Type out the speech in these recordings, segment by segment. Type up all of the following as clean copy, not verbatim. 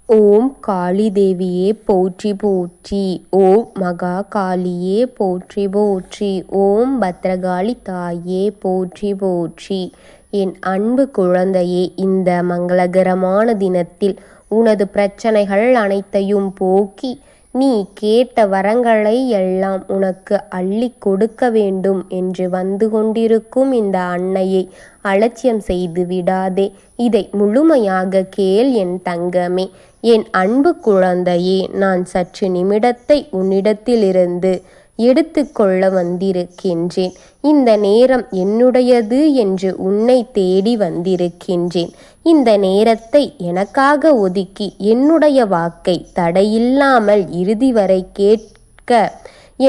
ஓம் காளி தேவியே போற்றி போற்றி. ஓம் மகா காளியே போற்றி போற்றி. ஓம் பத்ரகாளி தாயே போற்றி போற்றி. என் அன்பு குழந்தையே, இந்த மங்களகரமான தினத்தில் உனது பிரச்சனைகள் அனைத்தையும் போக்கி நீ கேட்ட வரங்களை எல்லாம் உனக்கு அள்ளி கொடுக்க வேண்டும் என்று வந்து கொண்டிருக்கும் இந்த அன்னையை அலட்சியம் செய்து விடாதே. இதை முழுமையாக கேள் என் தங்கமே. என் அன்பு குழந்தையே, நான் சற்று நிமிடத்தை உன்னிடத்திலிருந்து எடுத்துக்கொள்ள வந்திருக்கின்றேன். இந்த நேரம் என்னுடையது என்று உன்னை தேடி வந்திருக்கின்றேன். இந்த நேரத்தை எனக்காக ஒதுக்கி என்னுடைய வாக்கை தடையில்லாமல் இறுதி வரை கேட்க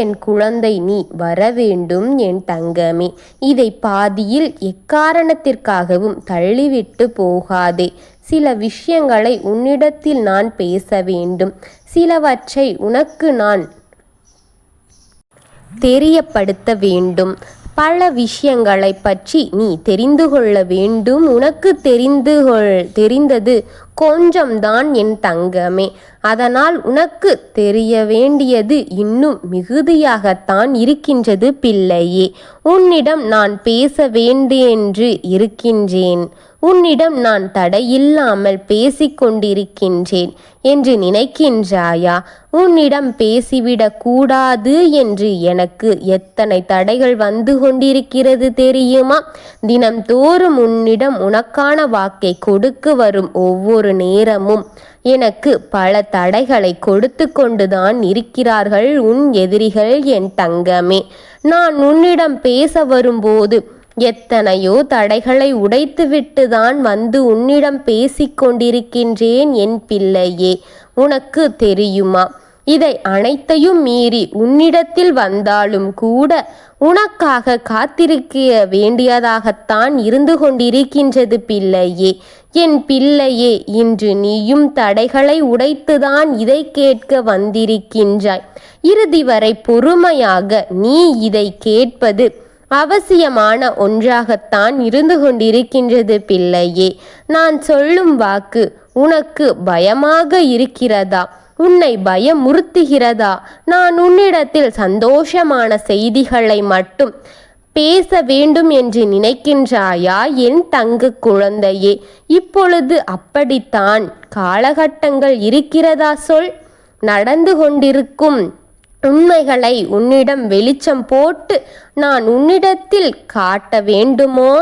என் குழந்தை நீ வர வேண்டும் என் தங்கமே. இதை பாதியில் எக்காரணத்திற்காகவும் தள்ளிவிட்டு போகாதே. சில விஷயங்களை உன்னிடத்தில் நான் பேச வேண்டும். சிலவற்றை உனக்கு நான் தெரியப்படுத்த வேண்டும். பல விஷயங்களை பற்றி நீ தெரிந்து கொள்ள வேண்டும். உனக்கு தெரிந்தது கொஞ்சம்தான் என் தங்கமே. அதனால் உனக்கு தெரிய வேண்டியது இன்னும் மிகுதியாகத்தான் இருக்கின்றது பிள்ளையே. உன்னிடம் நான் பேச வேண்டென்று இருக்கின்றேன். உன்னிடம் நான் தடையில்லாமல் பேசிக்கொண்டிருக்கின்றேன் என்று நினைக்கின்றாயா? உன்னிடம் பேசிவிடக் கூடாது என்று எனக்கு எத்தனை தடைகள் வந்து கொண்டிருக்கிறது தெரியுமா? தினம்தோறும் உன்னிடம் உனக்கான வாக்கை கொடுக்க வரும் ஒவ்வொரு நேரமும் எனக்கு பல தடைகளை கொடுத்து கொண்டுதான் இருக்கிறார்கள் உன் எதிரிகள் என் தங்கமே. நான் உன்னிடம் பேச வரும்போது எத்தனையோ தடைகளை உடைத்துவிட்டு தான் வந்து உன்னிடம் பேசிக்கொண்டிருக்கின்றேன் என் பிள்ளையே. உனக்கு தெரியுமா? இதை அனைத்தையும் மீறி உன்னிடத்தில் வந்தாலும் கூட உனக்காக காத்திருக்க வேண்டியதாகத்தான் இருந்து கொண்டிருக்கின்றது பிள்ளையே. என் பிள்ளையே, இன்று நீயும் தடைகளை உடைத்துதான் இதை கேட்க வந்திருக்கின்றாய். இறுதி வரை பொறுமையாக நீ இதை கேட்பது அவசியமான ஒன்றாகத்தான் இருந்து கொண்டிருக்கின்றது பிள்ளையே. நான் சொல்லும் வாக்கு உனக்கு பயமாக இருக்கிறதா? உன்னை பயமுறுத்துகிறதா? நான் உன்னிடத்தில் சந்தோஷமான செய்திகளை மட்டும் பேச வேண்டும் என்று நினைக்கின்றாயா என் தங்க குழந்தையே? இப்பொழுது அப்படித்தான் காலகட்டங்கள் இருக்கிறதா? சொல். நடந்து கொண்டிருக்கும் உண்மைகளை உன்னிடம் வெளிச்சம் போட்டு நான் உன்னிடத்தில் காட்ட வேண்டுமோ?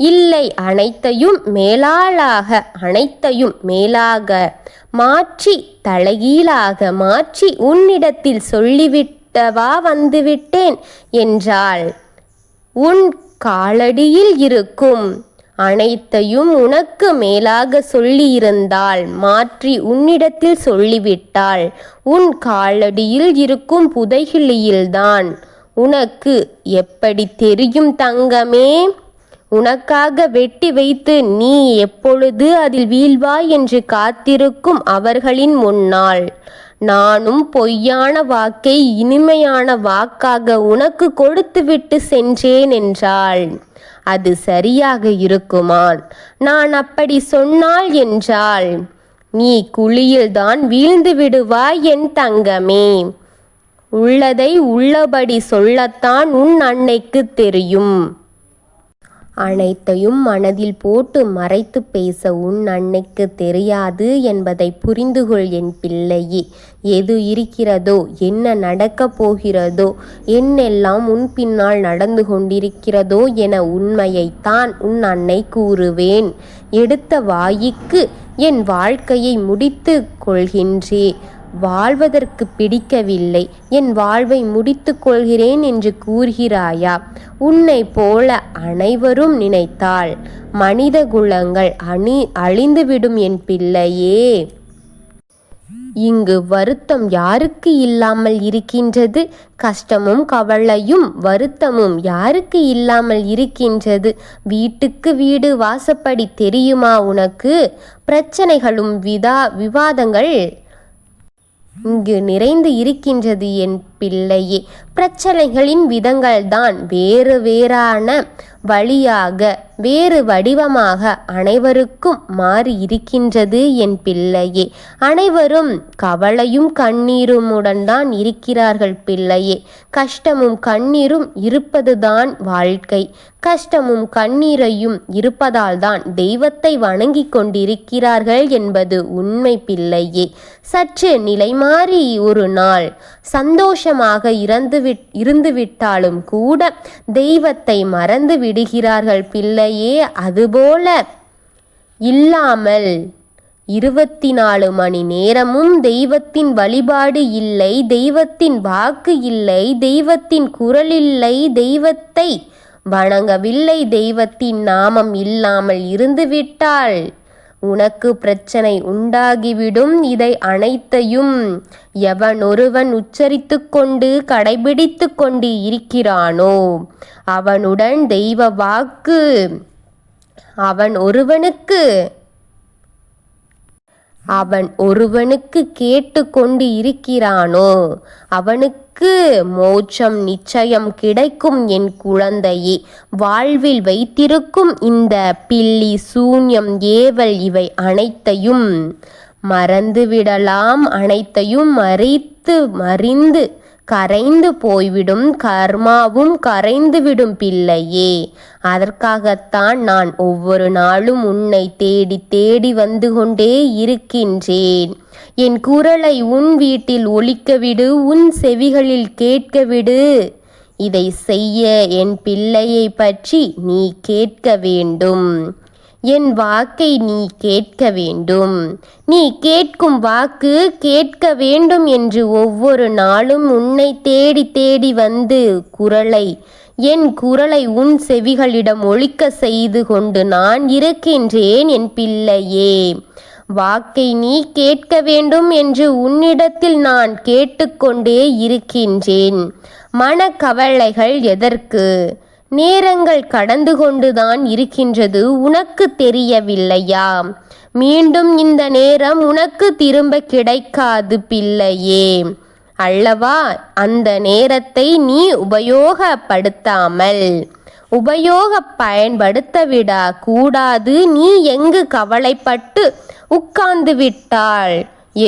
இல்லை, அனைத்தையும் மேலாக மாற்றி தலைகீழாக மாற்றி உன்னிடத்தில் சொல்லிவிட்டவா வந்துவிட்டேன் என்றால் உன் காலடியில் இருக்கும் அனைத்தையும் உனக்கு மேலாக சொல்லியிருந்தால் மாற்றி உன்னிடத்தில் சொல்லிவிட்டால் உன் காலடியில் இருக்கும் புதைகிழியில்தான் உனக்கு எப்படி தெரியும் தங்கமே? உனக்காக வெட்டி வைத்து நீ எப்பொழுது அதில் வீழ்வாய் என்று காத்திருக்கும் அவர்களின் முன்னால் நானும் பொய்யான வாக்கை இனிமையான வாக்காக உனக்கு கொடுத்துவிட்டு சென்றேன் என்றால் அது சரியாக இருக்குமான்? நான் அப்படி சொன்னால் என்றால் நீ குழியில்தான் வீழ்ந்து விடுவாய் என் தங்கமே. உள்ளதை உள்ளபடி சொல்லத்தான் உன் அன்னைக்கு தெரியும். அனைத்தையும் மனதில் போட்டு மறைத்து பேச உன் அன்னைக்கு தெரியாது என்பதை புரிந்துகொள் என் பிள்ளையே. எது இருக்கிறதோ, என்ன நடக்கப் போகிறதோ, என்னெல்லாம் உன் பின்னால் நடந்து கொண்டிருக்கிறதோ என உண்மையைத்தான் உன் அன்னை கூறுவேன். எடுத்த வாய்க்கு என் வாழ்க்கையை முடித்து கொள்கின்றே. வாழ்வதற்கு பிடிக்கவில்லை, என் வாழ்வை முடித்து கொள்கிறேன் என்று கூறுகிறாயா? உன்னை போல அனைவரும் நினைத்தால் மனித குலங்கள் அழிந்துவிடும் என் பிள்ளையே. இங்கு வருத்தம் யாருக்கு இல்லாமல் இருக்கின்றது? கஷ்டமும் கவலையும் வருத்தமும் யாருக்கு இல்லாமல் இருக்கின்றது? வீட்டுக்கு வீடு வாசப்படி தெரியுமா உனக்கு? பிரச்சனைகளும் விவாதங்கள் இங்கு நிறைந்து இருக்கின்றது என் பிள்ளையே. பிரச்சனைகளின் விதங்கள்தான் வேறு வேறான வழியாக வேறு வடிவமாக அனைவருக்கும் மாறி இருக்கின்றது என் பிள்ளையே. அனைவரும் கவலையும் கண்ணீருமுடன் தான் இருக்கிறார்கள் பிள்ளையே. கஷ்டமும் கண்ணீரும் இருப்பதுதான் வாழ்க்கை. கஷ்டமும் கண்ணீரையும் இருப்பதால் தான் தெய்வத்தை வணங்கி கொண்டிருக்கிறார்கள் என்பது உண்மை பிள்ளையே. சற்று நிலை மாறி ஒரு நாள் சந்தோஷமாக இருந்துவிட்டாலும் கூட தெய்வத்தை மறந்து விடுகிறார்கள் பிள்ளையே. அதுபோல இல்லாமல் 24 மணி நேரமும் தெய்வத்தின் வழிபாடு இல்லை, தெய்வத்தின் வாக்கு இல்லை, தெய்வத்தின் குரல் இல்லை, தெய்வத்தை வணங்கவில்லை, தெய்வத்தின் நாமம் இல்லாமல் இருந்துவிட்டால் உனக்கு பிரச்சனை உண்டாகிவிடும். இதை அனைத்தையும் எவனொருவன் உச்சரித்து கொண்டு கடைபிடித்து கொண்டு இருக்கிறானோ அவனுடன் தெய்வ வாக்கு அவன் ஒருவனுக்கு கேட்டு கொண்டு இருக்கிறானோ அவனுக்கு மோட்சம் நிச்சயம் கிடைக்கும். என் குழந்தையே, வாழ்வில் வைத்திருக்கும் இந்த பில்லி சூன்யம் ஏவல் இவை அனைத்தையும் மறந்துவிடலாம். அனைத்தையும் மறிந்து கரைந்து போய்விடும். கர்மாவும் கரைந்துவிடும் பிள்ளையே. அதற்காகத்தான் நான் ஒவ்வொரு நாளும் உன்னை தேடி தேடி வந்து கொண்டே இருக்கின்றேன். என் குரலை உன் வீட்டில் ஒலிக்கவிடு, உன் செவிகளில் கேட்கவிடு. இதை செய்ய என் பிள்ளையை பற்றி நீ கேட்க வேண்டும். என் வாக்கை நீ கேட்க வேண்டும். நீ கேட்கும் வாக்கு கேட்க வேண்டும் என்று ஒவ்வொரு நாளும் உன்னை தேடி தேடி வந்து என் குரலை உன் செவிகளிடம் ஒலிக்க செய்து கொண்டு நான் இருக்கின்றேன் என் பிள்ளையே. வாக்கை நீ கேட்க வேண்டும் என்று உன்னிடத்தில் நான் கேட்டுக்கொண்டே இருக்கின்றேன். மனக்கவலைகள் எதற்கு? நேரங்கள் கடந்து கொண்டுதான் இருக்கின்றது, உனக்கு தெரியவில்லையா? மீண்டும் இந்த நேரம் உனக்கு திரும்ப கிடைக்காது பிள்ளையே அல்லவா? அந்த நேரத்தை நீ பயன்படுத்தவிட கூடாது. நீ எங்கு கவலைப்பட்டு உட்கார்ந்து விட்டால்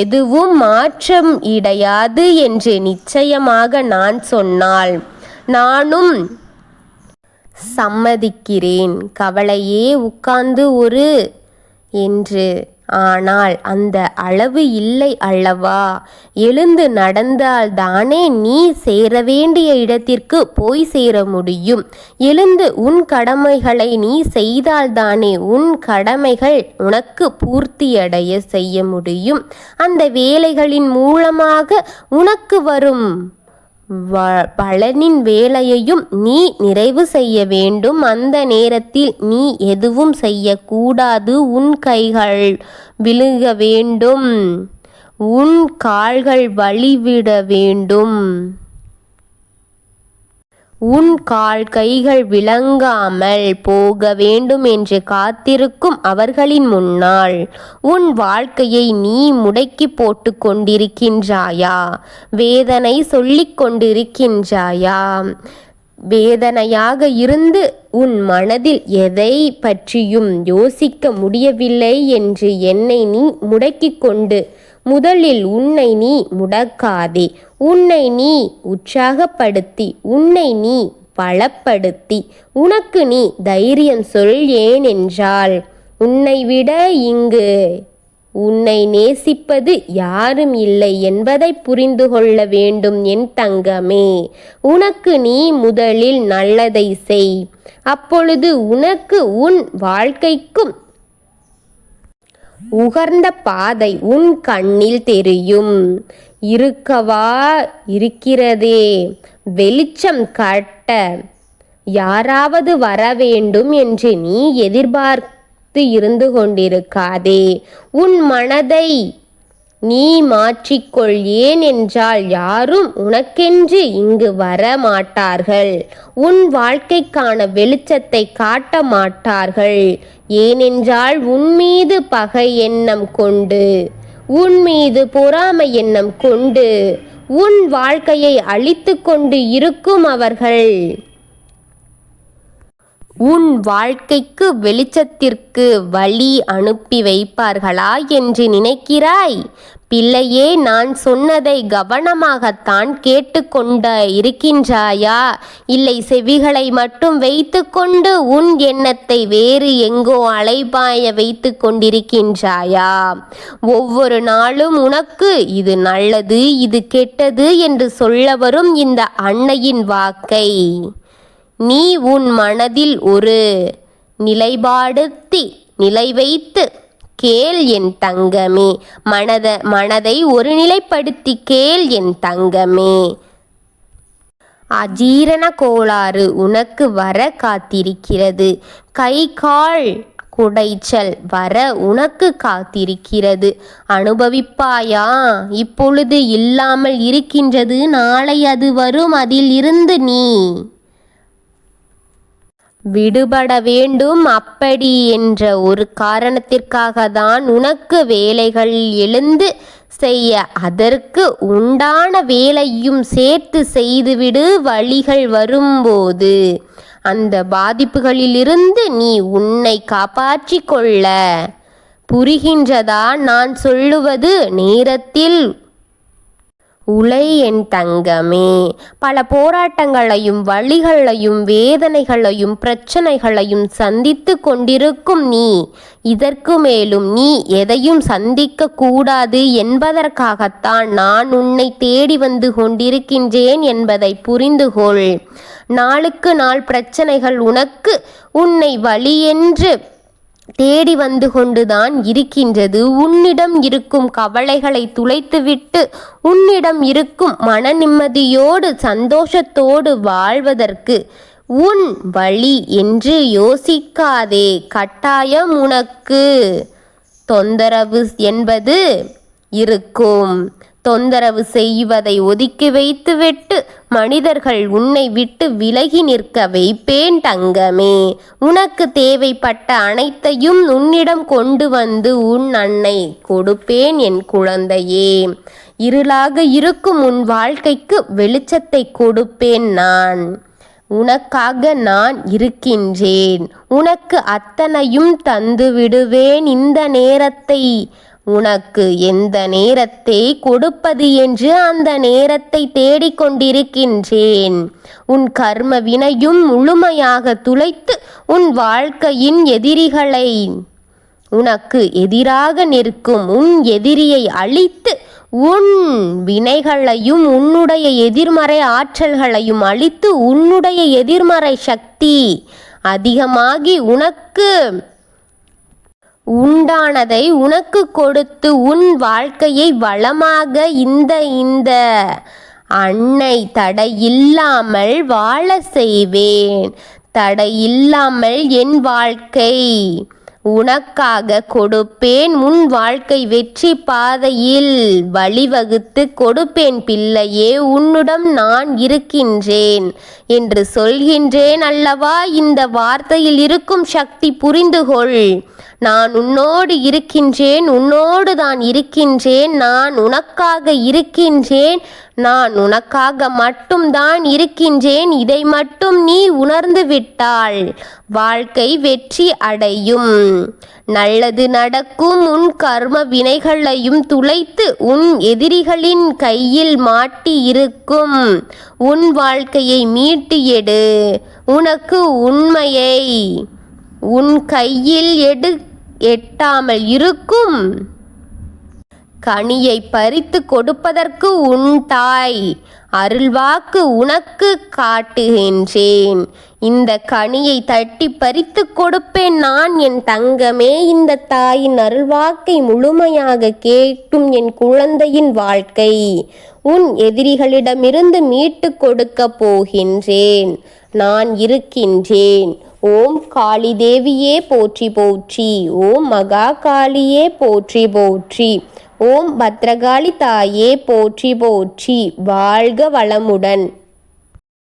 எதுவும் மாற்றம் இடையாது என்று நிச்சயமாக நான் சொன்னால் நானும் சம்மதிக்கிறேன். கவலையே உட்கார்ந்து என்று. ஆனால் அந்த அளவு இல்லை அல்லவா? எழுந்து நடந்தால் தானே நீ சேர வேண்டிய இடத்திற்கு போய் சேர முடியும். எழுந்து உன் கடமைகளை நீ செய்தால்தானே உன் கடமைகள் உனக்கு பூர்த்தியடைய செய்ய முடியும். அந்த வேலைகளின் மூலமாக உனக்கு வரும் பலனின் வேலையையும் நீ நிறைவு செய்ய வேண்டும். அந்த நேரத்தில் நீ எதுவும் செய்யக்கூடாது. உன் கைகள் விழுக வேண்டும், உன் கால்கள் வழிவிட வேண்டும். உன் கைகள் விளங்காமல் போக வேண்டும் என்று காத்திருக்கும் அவர்களின் முன்னால் உன் வாழ்க்கையை நீ முடக்கி போட்டு கொண்டிருக்கின்றாயா? வேதனை சொல்லிக் கொண்டிருக்கின்றாயா? வேதனையாக இருந்து உன் மனதில் எதை பற்றியும் யோசிக்க முடியவில்லை என்று என்னை நீ முடக்கிக் கொண்டு முதலில் உன்னை நீ முடக்காதே. உன்னை நீ உற்சாகப்படுத்தி, உன்னை நீ பலப்படுத்தி, உனக்கு நீ தைரியம் சொல். ஏனென்றால் உன்னை விட இங்கு உன்னை நேசிப்பது யாரும் இல்லை என்பதை புரிந்து கொள்ள வேண்டும் என் தங்கமே. உனக்கு நீ முதலில் நல்லதை செய். அப்பொழுது உனக்கு உன் வாழ்க்கைக்கும் உகர்ந்த பாதை உன் கண்ணில் தெரியும். இருக்கவா இருக்கிறதே, வெளிச்சம் காட்ட யாராவது வர வேண்டும் என்று நீ எதிர்பார்த்து இருந்து கொண்டிருக்காதே. உன் மனதை நீ மாற்றிக்கொள். ஏனென்றால் யாரும் உனக்கென்று இங்கு வர மாட்டார்கள். உன் வாழ்க்கைக்கான வெளிச்சத்தை காட்ட மாட்டார்கள். ஏனென்றால் உன்மீது பகை எண்ணம் கொண்டு, உன்மீது பொறாமை எண்ணம் கொண்டு, உன் வாழ்க்கையை அழித்து கொண்டு இருக்கும் அவர்கள் உன் வாழ்க்கைக்கு வெளிச்சத்திற்கு வழி அனுப்பி வைப்பார்களா என்று நினைக்கிறாய்? பிள்ளையே, நான் சொன்னதை கவனமாகத்தான் கேட்டுக்கொண்ட இருக்கின்றாயா? இல்லை செவிகளை மட்டும் வைத்துக்கொண்டு உன் எண்ணத்தை வேறு எங்கோ அலைபாய வைத்து கொண்டிருக்கின்றாயா? ஒவ்வொரு நாளும் உனக்கு இது நல்லது, இது கெட்டது என்று சொல்ல வரும் இந்த அன்னையின் வாக்கை நீ உன் மனதில் ஒரு நிலை வைத்து கேள் என் தங்கமே. மனதை ஒருநிலைப்படுத்தி கேள் என் தங்கமே. அஜீரண கோளாறு உனக்கு வர காத்திருக்கிறது. கை கால் குடைச்சல் வர உனக்கு காத்திருக்கிறது. அனுபவிப்பாயா? இப்பொழுது இல்லாமல் இருக்கின்றது, நாளை அது வரும். அதில் இருந்து நீ விடுபட வேண்டும். அப்படி என்ற ஒரு காரணத்திற்காக தான் உனக்கு வேலைகள் எழுந்து செய்ய, அதற்கு உண்டான வேலையும் சேர்த்து செய்துவிடு. வழிகள் வரும்போது அந்த பாதிப்புகளிலிருந்து நீ உன்னை காப்பாற்றி கொள்ள. புரிகின்றதா நான் சொல்லுவது? நேரத்தில் உலை என் தங்கமே. பல போராட்டங்களையும் வழிகளையும் வேதனைகளையும் பிரச்சனைகளையும் சந்தித்து கொண்டிருக்கும் நீ, இதற்கு மேலும் நீ எதையும் சந்திக்க கூடாது என்பதற்காகத்தான் நான் உன்னை தேடி வந்து கொண்டிருக்கின்றேன் என்பதை புரிந்துகொள். நாளுக்கு நாள் பிரச்சனைகள் உன்னை வழி என்று தேடி வந்து கொண்டுதான் இருக்கின்றது. உன்னிடம் இருக்கும் கவலைகளை துளைத்துவிட்டு உன்னிடம் இருக்கும் மன நிம்மதியோடு சந்தோஷத்தோடு வாழ்வதற்கு உன் வழி என்று யோசிக்காதே. கட்டாயம் உனக்கு தொந்தரவு என்பது இருக்கும். தொந்தரவு செய்வதை ஒதுக்கி வைத்துவிட்டு மனிதர்கள் உன்னை விட்டு விலகி நிற்க வைப்பேன் தங்கமே. உனக்கு தேவைப்பட்ட அனைத்தையும் உன்னிடம் கொண்டு வந்து உன் அன்னை கொடுப்பேன் என் குழந்தையே. இருளாக இருக்கும் உன் வாழ்க்கைக்கு வெளிச்சத்தை கொடுப்பேன் நான். உனக்காக நான் இருக்கின்றேன். உனக்கு அத்தனையும் தந்து விடுவேன். இந்த நேரத்தை உனக்கு எந்த நேரத்தை கொடுப்பது என்று அந்த நேரத்தை தேடிக்கொண்டிருக்கின்றேன். உன் கர்ம வினையும் முழுமையாக துளைத்து உன் வாழ்க்கையின் எதிரிகளை, உனக்கு எதிராக நிற்கும் உன் எதிரியை அழித்து உன் வினைகளையும் உன்னுடைய எதிர்மறை ஆற்றல்களையும் அழித்து உன்னுடைய எதிர்மறை சக்தி அதிகமாகி உனக்கு உண்டானதை உனக்கு கொடுத்து உன் வாழ்க்கையை வளமாக இந்த அன்னை தடையில்லாமல் வாழ செய்வேன். தடையில்லாமல் என் வாழ்க்கை உனக்காக கொடுப்பேன். உன் வாழ்க்கை வெற்றி பாதையில் வழிவகுத்து கொடுப்பேன். பிள்ளையே, உன்னுடன் நான் இருக்கின்றேன் என்று சொல்கின்றேன் அல்லவா? இந்த வார்த்தையில் இருக்கும் சக்தி புரிந்துகொள். நான் உன்னோடு இருக்கின்றேன், உன்னோடு தான் இருக்கின்றேன். நான் உனக்காக இருக்கின்றேன், நான் உனக்காக மட்டும்தான் இருக்கின்றேன். இதை மட்டும் நீ உணர்ந்து விட்டால் வாழ்க்கை வெற்றி அடையும். நல்லது நடக்கும். உன் கர்ம வினைகளையும் துளைத்து உன் எதிரிகளின் கையில் மாட்டி இருக்கும் உன் வாழ்க்கையை மீட்டு எடு. உனக்கு உண்மையை உன் கையில் எட்டாமல் இருக்கும் கனியை பறித்து கொடுப்பதற்கு உன் தாய் அருள்வாக்கு உனக்கு காட்டுகின்றேன். இந்த கனியை தட்டி பறித்து கொடுப்பேன் நான் என் தங்கமே. இந்த தாயின் அருள்வாக்கை முழுமையாக கேட்டும் என் குழந்தையின் வாழ்க்கை உன் எதிரிகளிடமிருந்து மீட்டு கொடுக்க போகின்றேன். நான் இருக்கின்றேன். ஓம் காளி தேவியே போற்றி போற்றி. ஓம் மகா காளியே போற்றி போற்றி. ஓம் பத்ரகாளி தாயே போற்றி போற்றி. வாழ்க வளமுடன்.